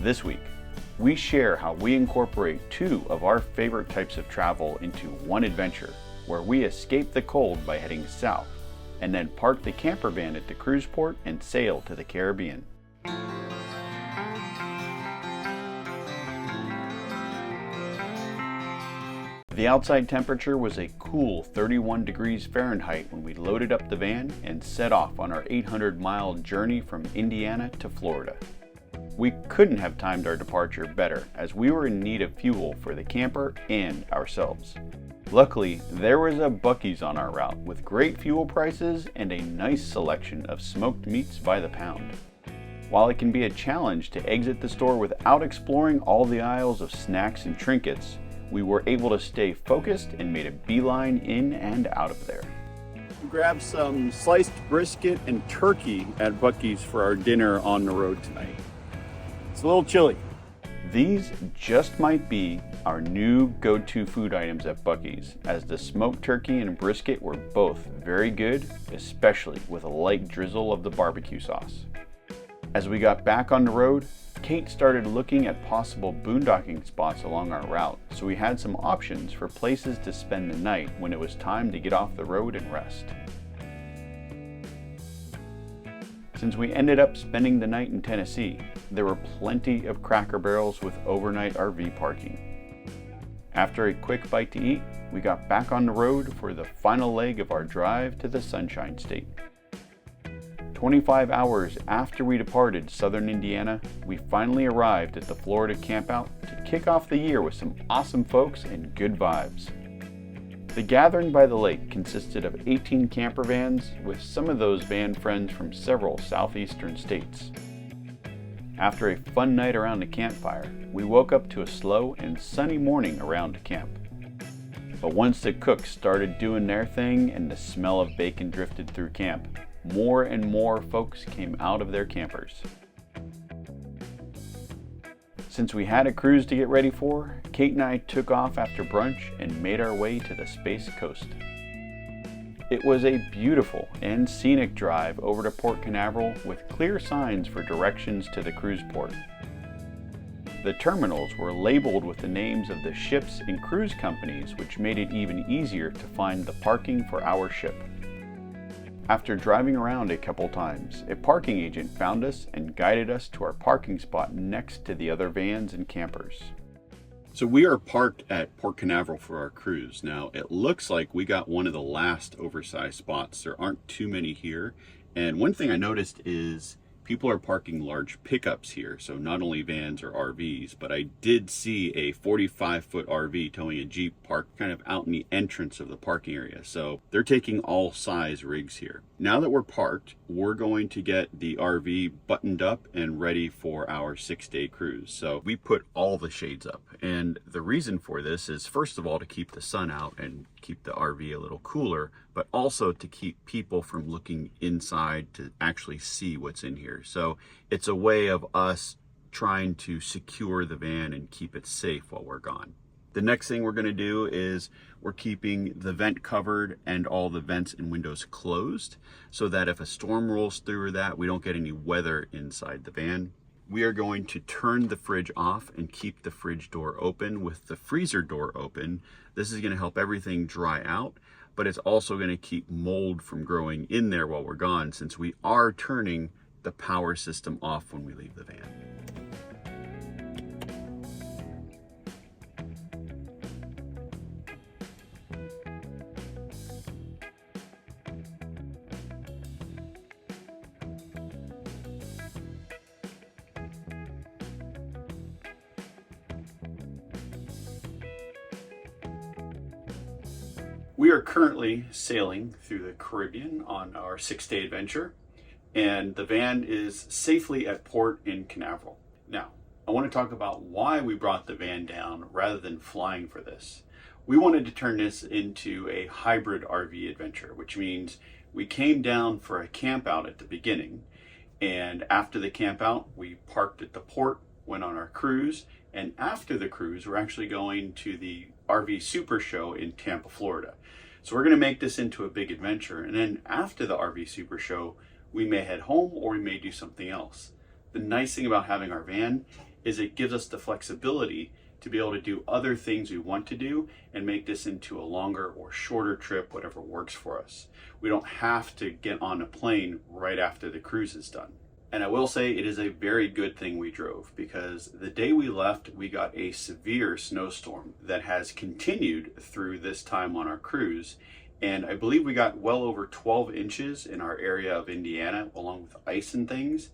This week, we share how we incorporate two of our favorite types of travel into one adventure, where we escape the cold by heading south, and then park the camper van at the cruise port and sail to the Caribbean. The outside temperature was a cool 31 degrees Fahrenheit when we loaded up the van and set off on our 800-mile journey from Indiana to Florida. We couldn't have timed our departure better, as we were in need of fuel for the camper and ourselves. Luckily, there was a Buc-ee's on our route with great fuel prices and a nice selection of smoked meats by the pound. While it can be a challenge to exit the store without exploring all the aisles of snacks and trinkets, we were able to stay focused and made a beeline in and out of there. Grab some sliced brisket and turkey at Buc-ee's for our dinner on the road tonight. It's a little chilly. These just might be our new go-to food items at Buc-ee's, as the smoked turkey and brisket were both very good, especially with a light drizzle of the barbecue sauce. As we got back on the road, Kate started looking at possible boondocking spots along our route, so we had some options for places to spend the night when it was time to get off the road and rest. Since we ended up spending the night in Tennessee, there were plenty of Cracker Barrels with overnight RV parking. After a quick bite to eat, we got back on the road for the final leg of our drive to the Sunshine State. 25 hours after we departed southern Indiana, we finally arrived at the Florida campout to kick off the year with some awesome folks and good vibes. The gathering by the lake consisted of 18 camper vans, with some of those van friends from several southeastern states. After a fun night around the campfire, we woke up to a slow and sunny morning around camp. But once the cooks started doing their thing and the smell of bacon drifted through camp, more and more folks came out of their campers. Since we had a cruise to get ready for, Kate and I took off after brunch and made our way to the Space Coast. It was a beautiful and scenic drive over to Port Canaveral with clear signs for directions to the cruise port. The terminals were labeled with the names of the ships and cruise companies, which made it even easier to find the parking for our ship. After driving around a couple times, a parking agent found us and guided us to our parking spot next to the other vans and campers. So we are parked at Port Canaveral for our cruise. Now, it looks like we got one of the last oversized spots. There aren't too many here. And one thing I noticed is people are parking large pickups here. So not only vans or RVs, but I did see a 45-foot RV towing a Jeep parked kind of out in the entrance of the parking area. So they're taking all size rigs here. Now that we're parked, we're going to get the RV buttoned up and ready for our 6-day cruise. So we put all the shades up. And the reason for this is, first of all, to keep the sun out and keep the RV a little cooler, but also to keep people from looking inside to actually see what's in here. So it's a way of us trying to secure the van and keep it safe while we're gone. The next thing we're going to do is we're keeping the vent covered and all the vents and windows closed, so that if a storm rolls through or that, we don't get any weather inside the van. We are going to turn the fridge off and keep the fridge door open with the freezer door open. This is going to help everything dry out, but it's also going to keep mold from growing in there while we're gone, since we are turning the power system off when we leave the van. We are currently sailing through the Caribbean on our 6-day adventure, and the van is safely at port in Canaveral. Now, I want to talk about why we brought the van down rather than flying for this. We wanted to turn this into a hybrid RV adventure, which means we came down for a camp out at the beginning, and after the camp out, we parked at the port, went on our cruise, and after the cruise, we're actually going to the RV Super Show in Tampa, Florida. So we're going to make this into a big adventure, and then after the RV Super Show, we may head home or we may do something else. The nice thing about having our van is it gives us the flexibility to be able to do other things we want to do and make this into a longer or shorter trip, whatever works for us. We don't have to get on a plane right after the cruise is done. And I will say it is a very good thing we drove, because the day we left, we got a severe snowstorm that has continued through this time on our cruise. And I believe we got well over 12 inches in our area of Indiana, along with ice and things.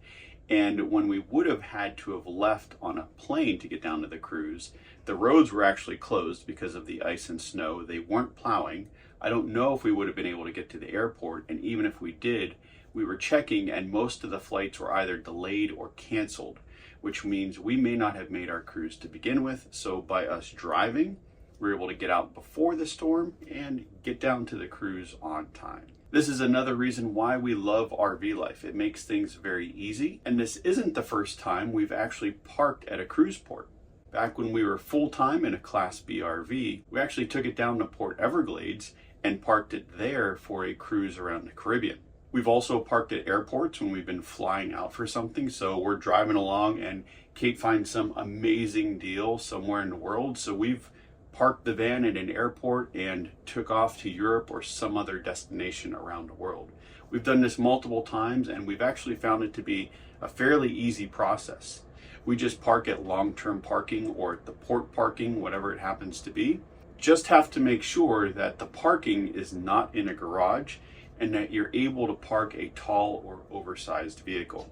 And when we would have had to have left on a plane to get down to the cruise, the roads were actually closed because of the ice and snow. They weren't plowing. I don't know if we would have been able to get to the airport, and even if we did, we were checking and most of the flights were either delayed or canceled, which means we may not have made our cruise to begin with. So by us driving, we were able to get out before the storm and get down to the cruise on time. This is another reason why we love RV life. It makes things very easy. And this isn't the first time we've actually parked at a cruise port. Back when we were full-time in a Class B RV, we actually took it down to Port Everglades and parked it there for a cruise around the Caribbean. We've also parked at airports when we've been flying out for something. So we're driving along and Kate finds some amazing deal somewhere in the world. So we've parked the van at an airport and took off to Europe or some other destination around the world. We've done this multiple times and we've actually found it to be a fairly easy process. We just park at long-term parking or at the port parking, whatever it happens to be. Just have to make sure that the parking is not in a garage and that you're able to park a tall or oversized vehicle.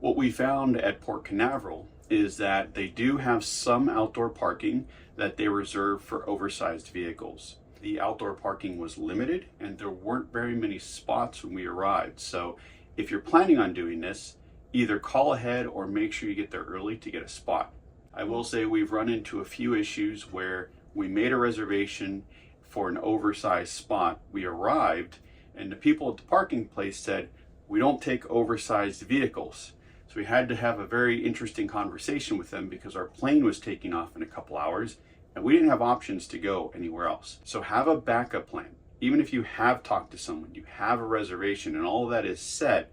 What we found at Port Canaveral is that they do have some outdoor parking that they reserve for oversized vehicles. The outdoor parking was limited and there weren't very many spots when we arrived. So if you're planning on doing this, either call ahead or make sure you get there early to get a spot. I will say we've run into a few issues where we made a reservation for an oversized spot. We arrived and the people at the parking place said, "We don't take oversized vehicles." So we had to have a very interesting conversation with them because our plane was taking off in a couple hours and we didn't have options to go anywhere else. So have a backup plan. Even if you have talked to someone, you have a reservation and all of that is set,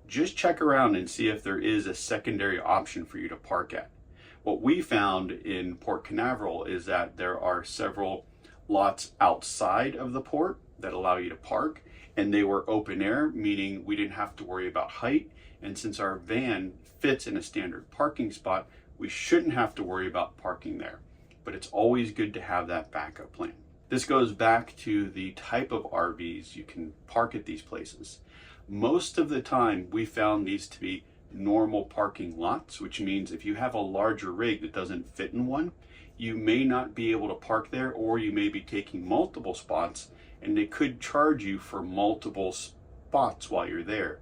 just check around and see if there is a secondary option for you to park at. What we found in Port Canaveral is that there are several lots outside of the port that allow you to park, and they were open air, meaning we didn't have to worry about height. And since our van fits in a standard parking spot, we shouldn't have to worry about parking there. But it's always good to have that backup plan. This goes back to the type of RVs you can park at these places. Most of the time, we found these to be normal parking lots, which means if you have a larger rig that doesn't fit in one, you may not be able to park there, or you may be taking multiple spots and they could charge you for multiple spots while you're there.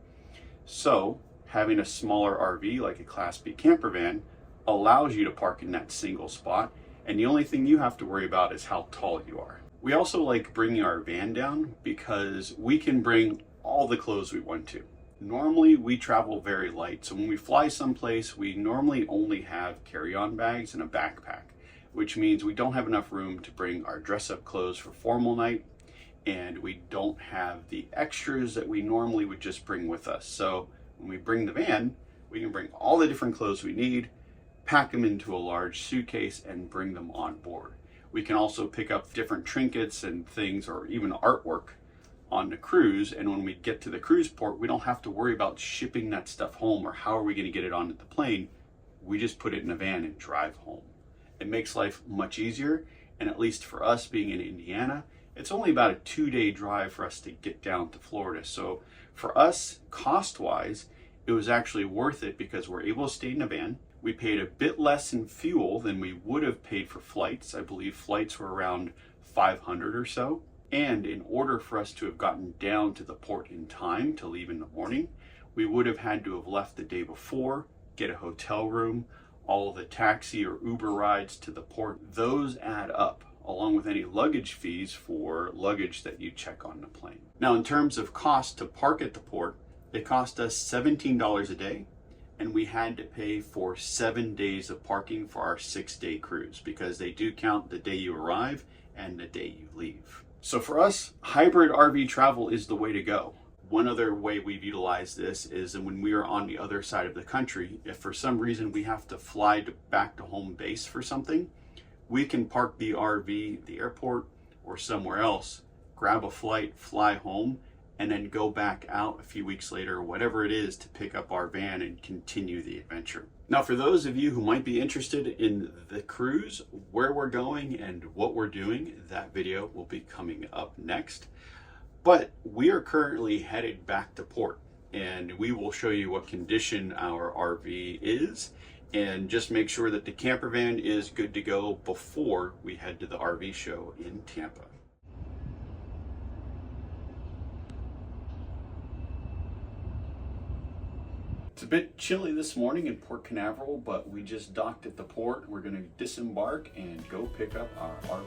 So having a smaller RV like a Class B camper van allows you to park in that single spot, and the only thing you have to worry about is how tall you are. We also like bringing our van down because we can bring all the clothes we want to. Normally we travel very light, so when we fly someplace, we normally only have carry-on bags and a backpack, which means we don't have enough room to bring our dress-up clothes for formal night, and we don't have the extras that we normally would just bring with us. So when we bring the van, we can bring all the different clothes we need, pack them into a large suitcase, and bring them on board. We can also pick up different trinkets and things, or even artwork on the cruise, and when we get to the cruise port, we don't have to worry about shipping that stuff home or how are we going to get it onto the plane. We just put it in a van and drive home. It makes life much easier, and at least for us being in Indiana, it's only about a 2-day drive for us to get down to Florida. So for us, cost-wise, it was actually worth it because we're able to stay in a van. We paid a bit less in fuel than we would have paid for flights. I believe flights were around $500 or so. And in order for us to have gotten down to the port in time to leave in the morning, we would have had to have left the day before, get a hotel room, all of the taxi or Uber rides to the port. Those add up, along with any luggage fees for luggage that you check on the plane. Now, in terms of cost to park at the port, it cost us $17 a day, and we had to pay for 7 days of parking for our 6-day cruise because they do count the day you arrive and the day you leave. So for us, hybrid RV travel is the way to go. One other way we've utilized this is when we are on the other side of the country, if for some reason we have to fly back to home base for something, we can park the RV at the airport or somewhere else, grab a flight, fly home, and then go back out a few weeks later, or whatever it is, to pick up our van and continue the adventure. Now, for those of you who might be interested in the cruise, where we're going and what we're doing, that video will be coming up next. But we are currently headed back to port, and we will show you what condition our RV is, and just make sure that the camper van is good to go before we head to the RV show in Tampa. It's a bit chilly this morning in Port Canaveral, but we just docked at the port. We're going to disembark and go pick up our RV.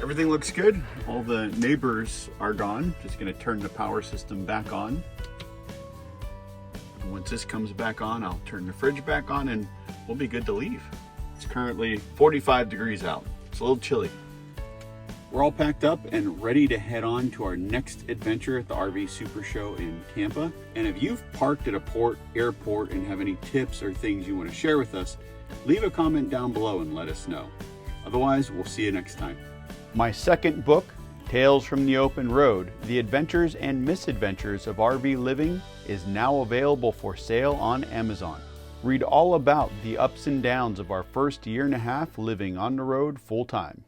Everything looks good. All the neighbors are gone. Just going to turn the power system back on. And once this comes back on, I'll turn the fridge back on and we'll be good to leave. It's currently 45 degrees out. It's a little chilly. We're all packed up and ready to head on to our next adventure at the RV Super Show in Tampa. And if you've parked at a airport and have any tips or things you want to share with us, leave a comment down below and let us know. Otherwise, we'll see you next time. My second book, Tales from the Open Road, The Adventures and Misadventures of RV Living, is now available for sale on Amazon. Read all about the ups and downs of our first year and a half living on the road full time.